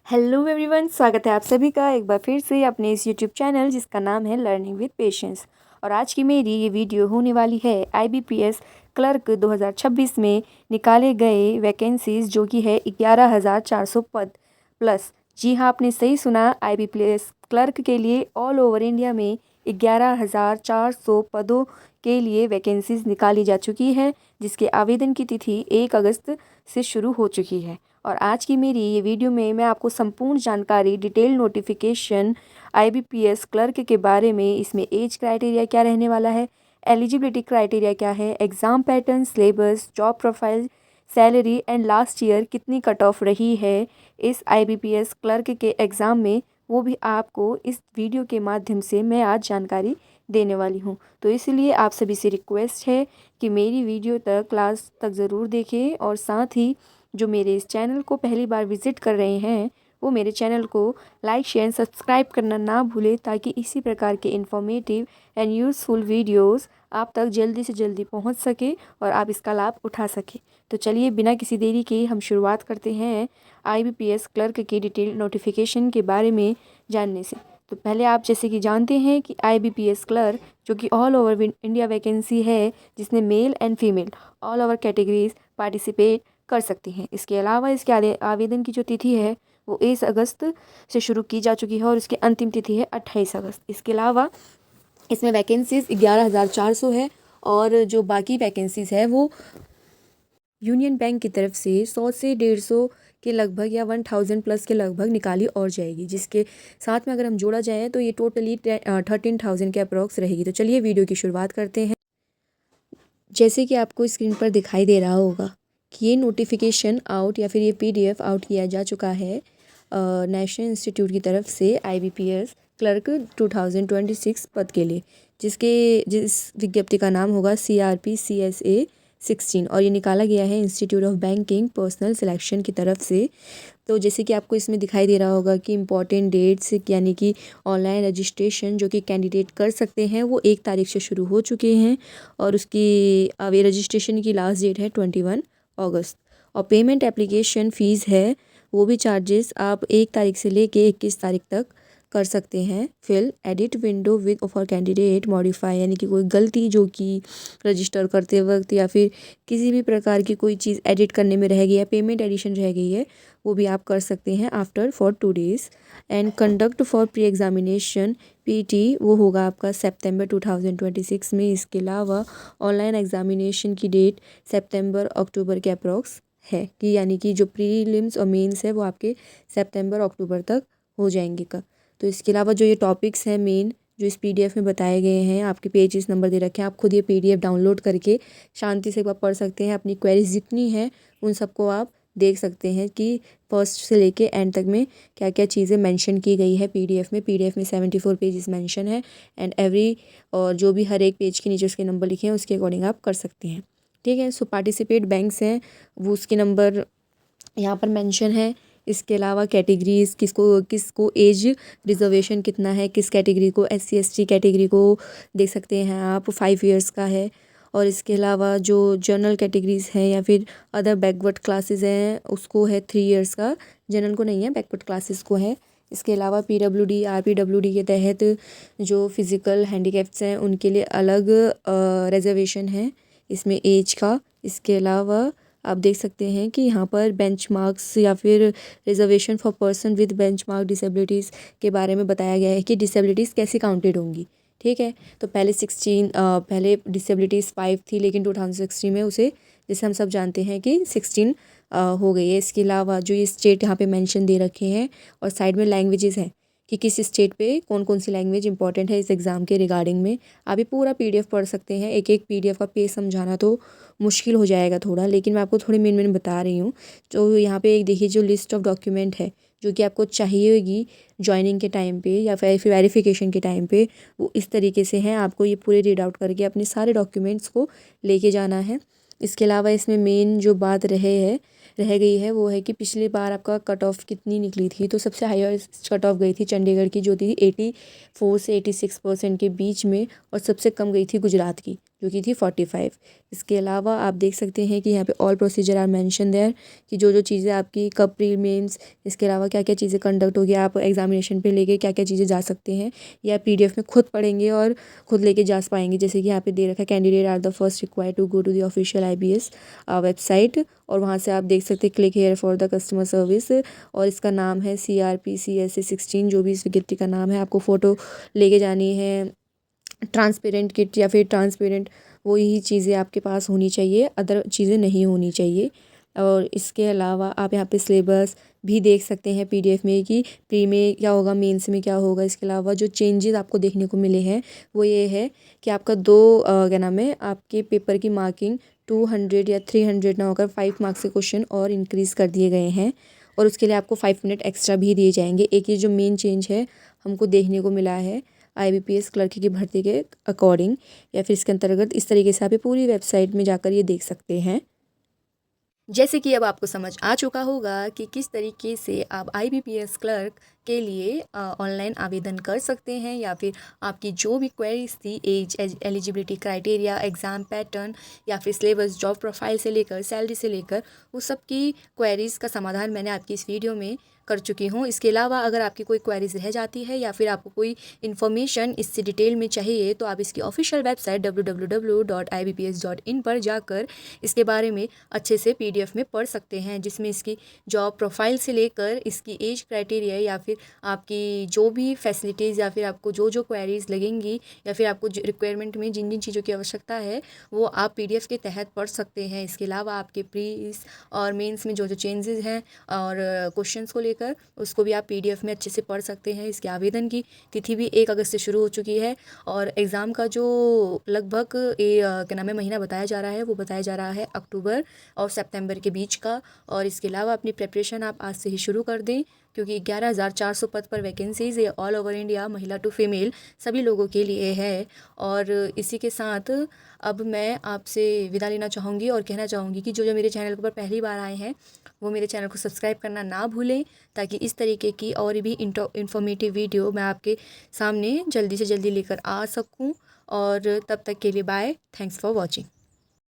Hello everyone, स्वागत है आप सभी का एक बार फिर से अपने इस यूट्यूब चैनल जिसका नाम है लर्निंग विद पेशेंस। और आज की मेरी ये वीडियो होने वाली है आईबीपीएस क्लर्क 2026 में निकाले गए वैकेंसीज जो कि है 11,400 पद प्लस। जी हाँ, आपने सही सुना, आईबीपीएस क्लर्क के लिए ऑल ओवर इंडिया में 11,400 पदों के लिए वैकेंसीज निकाली जा चुकी है, जिसके आवेदन की तिथि 1 अगस्त से शुरू हो चुकी है। और आज की मेरी ये वीडियो में मैं आपको संपूर्ण जानकारी, डिटेल नोटिफिकेशन आईबीपीएस क्लर्क के बारे में, इसमें एज क्राइटेरिया क्या रहने वाला है, एलिजिबिलिटी क्राइटेरिया क्या है, exam pattern, syllabus, job profile, salary and last year कितनी कट ऑफ रही है इस आईबीपीएस क्लर्क के एग्ज़ाम में, वो भी आपको इस वीडियो के माध्यम से मैं आज जानकारी देने वाली हूँ। तो इसलिए आप सभी से रिक्वेस्ट है कि मेरी वीडियो तक लास्ट तक ज़रूर देखें, और साथ ही जो मेरे इस चैनल को पहली बार विज़िट कर रहे हैं वो मेरे चैनल को लाइक, शेयर, सब्सक्राइब करना ना भूलें, ताकि इसी प्रकार के इन्फॉर्मेटिव एंड यूज़फुल वीडियोस आप तक जल्दी से जल्दी पहुंच सके और आप इसका लाभ उठा सके। तो चलिए बिना किसी देरी के हम शुरुआत करते हैं आईबीपीएस क्लर्क की डिटेल नोटिफिकेशन के बारे में जानने से। तो पहले आप जैसे कि जानते हैं कि आईबीपीएस क्लर्क जो कि ऑल ओवर इंडिया वैकेंसी है, जिसमें male and female all over categories participate कर सकती हैं। इसके अलावा इसके आवेदन की जो तिथि है वो 1 अगस्त से शुरू की जा चुकी है और इसकी अंतिम तिथि है 28 अगस्त। इसके अलावा इसमें वैकेंसीज 11,400 है, और जो बाकी वैकेंसीज है वो यूनियन बैंक की तरफ से 100 से 150 के लगभग या 1000 प्लस के लगभग निकाली और जाएगी, जिसके साथ में अगर हम जोड़ा जाए तो ये टोटली 13,000 के अप्रॉक्स रहेगी। तो चलिए वीडियो की शुरुआत करते हैं। जैसे कि आपको स्क्रीन पर दिखाई दे रहा होगा कि ये नोटिफिकेशन आउट या फिर ये पीडीएफ आउट किया जा चुका है नेशनल इंस्टीट्यूट की तरफ से आईबीपीएस क्लर्क 2026 पद के लिए, जिस विज्ञप्ति का नाम होगा CRP CSA 16, और ये निकाला गया है institute of banking personal selection की तरफ से। तो जैसे कि आपको इसमें दिखाई दे रहा होगा कि इम्पॉर्टेंट डेट्स, यानी कि ऑनलाइन रजिस्ट्रेशन जो कि कैंडिडेट कर सकते हैं वो 1 तारीख से शुरू हो चुके हैं, और उसकी रजिस्ट्रेशन की लास्ट डेट है 21 अगस्त। और पेमेंट एप्लीकेशन फ़ीस है वो भी चार्जेस आप 1 तारीख से लेके 21 तारीख तक कर सकते हैं। Fill edit window with for candidate modify, यानी कि कोई गलती जो कि रजिस्टर करते वक्त या फिर किसी भी प्रकार की कोई चीज़ एडिट करने में रह गई है, पेमेंट एडिशन रह गई है, वो भी आप कर सकते हैं after for 2 days. And conduct for pre examination PT वो होगा आपका सितंबर 2026 में। इसके अलावा ऑनलाइन एग्जामिनेशन की डेट सितंबर अक्टूबर के अप्रॉक्स है, कि यानी कि जो प्रीलिम्स और मेंस है वो आपके सितंबर अक्टूबर तक हो जाएंगे का। तो इसके अलावा जो ये टॉपिक्स हैं मेन जो इस PDF में बताए गए हैं, आपके पेजेस नंबर दे रखे हैं, आप खुद ये PDF डाउनलोड करके शांति से एक बार पढ़ सकते हैं। अपनी क्वेरीज जितनी हैं उन सबको आप देख सकते हैं कि फर्स्ट से लेके एंड तक में क्या क्या चीज़ें मेंशन की गई है पीडीएफ में 74 पेजेस मेंशन है, एंड एवरी और जो भी हर एक पेज के नीचे उसके नंबर लिखे हैं उसके अकॉर्डिंग आप कर सकते हैं। ठीक है। सो पार्टिसिपेट बैंक्स हैं वो उसके नंबर यहाँ पर मेंशन है। इसके अलावा कैटेगरीज किसको किसको एज रिजर्वेशन कितना है, किस कैटेगरी को, SC ST कैटेगरी को देख सकते हैं आप, 5 इयर्स का है। और इसके अलावा जो जनरल कैटेगरीज हैं या फिर अदर बैकवर्ड क्लासेस हैं उसको है 3 इयर्स का, जनरल को नहीं है, बैकवर्ड क्लासेस को है। इसके अलावा PWD RPWD के तहत जो फिज़िकल हैंडीकैप्स हैं उनके लिए अलग रिजर्वेशन है इसमें एज का। इसके अलावा आप देख सकते हैं कि यहाँ पर बेंचमार्क्स या फिर reservation for person with benchmark disabilities के बारे में बताया गया है कि डिसेबिलिटीज़ कैसे काउंटेड होंगी। ठीक है। तो पहले डिसेबिलिटीज़ 5 थी, लेकिन 2016 में उसे, जैसे हम सब जानते हैं कि 16 हो गई है। इसके अलावा जो ये स्टेट यहाँ पे मेंशन दे रखे हैं और साइड में लैंग्वेजेस हैं कि किस स्टेट पे कौन कौन सी लैंग्वेज इंपॉर्टेंट है इस एग्ज़ाम के रिगार्डिंग में। आप ये पूरा PDF पढ़ सकते हैं। एक एक PDF का पेज समझाना तो मुश्किल हो जाएगा थोड़ा, लेकिन मैं आपको थोड़ी मेन बता रही हूँ। जो यहाँ पे एक देखिए जो लिस्ट ऑफ डॉक्यूमेंट है जो कि आपको चाहिए होगी ज्वाइनिंग के टाइम पे या फिर वेरिफिकेशन के टाइम पे, वो इस तरीके से हैं। आपको ये पूरे रीड आउट करके अपने सारे डॉक्यूमेंट्स को लेके जाना है। इसके अलावा इसमें मेन जो बात रह गई है वो है कि पिछली बार आपका कट ऑफ कितनी निकली थी। तो सबसे हाईएस्ट कट ऑफ गई थी चंडीगढ़ की, जो थी 84 से 86% के बीच में, और सबसे कम गई थी गुजरात की। जो कि थी 45। इसके अलावा आप देख सकते हैं कि यहाँ पे all procedure are mention there, कि जो चीज़ें आपकी कब प्री मेंस, इसके अलावा क्या क्या चीज़ें कंडक्ट होगी, आप एग्जामिनेशन पे लेके क्या क्या चीज़ें जा सकते हैं, या PDF में खुद पढ़ेंगे और खुद लेके जा पाएंगे। जैसे कि यहाँ पे दे रखा है, candidate are the first required to go to the official IBS website, और वहाँ से आप देख सकते हैं click here for the customer service, और इसका नाम है CRPCSA 16, जो भी इस विज्ञप्ति का नाम है। आपको फ़ोटो लेके जानी है, ट्रांसपेरेंट किट या फिर ट्रांसपेरेंट वही चीज़ें आपके पास होनी चाहिए, अदर चीज़ें नहीं होनी चाहिए। और इसके अलावा आप यहाँ पे सिलेबस भी देख सकते हैं PDF में, कि प्री में क्या होगा, मेंस में क्या होगा। इसके अलावा जो चेंजेस आपको देखने को मिले हैं वो ये है कि आपका क्या नाम है, आपके पेपर की मार्किंग 200 या 300 ना होकर 5 मार्क्स के क्वेश्चन और इंक्रीज़ कर दिए गए हैं, और उसके लिए आपको 5 मिनट एक्स्ट्रा भी दिए जाएंगे। एक ये जो मेन चेंज है हमको देखने को मिला है IBPS क्लर्क की भर्ती के अकॉर्डिंग, या फिर इसके अंतर्गत। इस तरीके से आप ये पूरी वेबसाइट में जाकर ये देख सकते हैं। जैसे कि अब आपको समझ आ चुका होगा कि किस तरीके से आप IBPS क्लर्क के लिए ऑनलाइन आवेदन कर सकते हैं, या फिर आपकी जो भी क्वेरीज थी, age, eligibility criteria, exam pattern, या फिर सिलेबस, जॉब प्रोफाइल से लेकर सैलरी से लेकर उस सब की क्वेरीज़ का समाधान मैंने आपकी इस वीडियो में कर चुकी हूँ। इसके अलावा अगर आपकी कोई क्वेरीज रह जाती है, या फिर आपको कोई इन्फॉर्मेशन इससे डिटेल में चाहिए, तो आप इसकी ऑफिशियल वेबसाइट www.ibps.in पर जाकर इसके बारे में अच्छे से PDF में पढ़ सकते हैं, जिसमें इसकी जॉब प्रोफाइल से लेकर इसकी एज क्राइटेरिया, या फिर आपकी जो भी फैसिलिटीज़, या फिर आपको जो क्वेरीज लगेंगी, या फिर आपको रिक्वायरमेंट में जिन जिन चीज़ों की आवश्यकता है वो आप PDF के तहत पढ़ सकते हैं। इसके अलावा आपके प्रीस और मेंस में जो चेंजेस हैं और क्वेश्चंस को लेकर उसको भी आप PDF में अच्छे से पढ़ सकते हैं। इसके आवेदन की तिथि भी 1 अगस्त से शुरू हो चुकी है, और एग्ज़ाम का जो लगभग क्या नाम है महीना बताया जा रहा है, वो बताया जा रहा है अक्टूबर और सितंबर के बीच का। और इसके अलावा अपनी प्रिपरेशन आप आज से ही शुरू कर दें, क्योंकि 11,400 पद पर वैकेंसीज़ ये ऑल ओवर इंडिया महिला टू फीमेल सभी लोगों के लिए है। और इसी के साथ अब मैं आपसे विदा लेना चाहूँगी और कहना चाहूँगी कि जो मेरे चैनल पर पहली बार आए हैं वो मेरे चैनल को सब्सक्राइब करना ना भूलें, ताकि इस तरीके की और भी इन्फॉर्मेटिव वीडियो मैं आपके सामने जल्दी से जल्दी लेकर आ सकूँ। और तब तक के लिए बाय, थैंक्स फॉर वॉचिंग।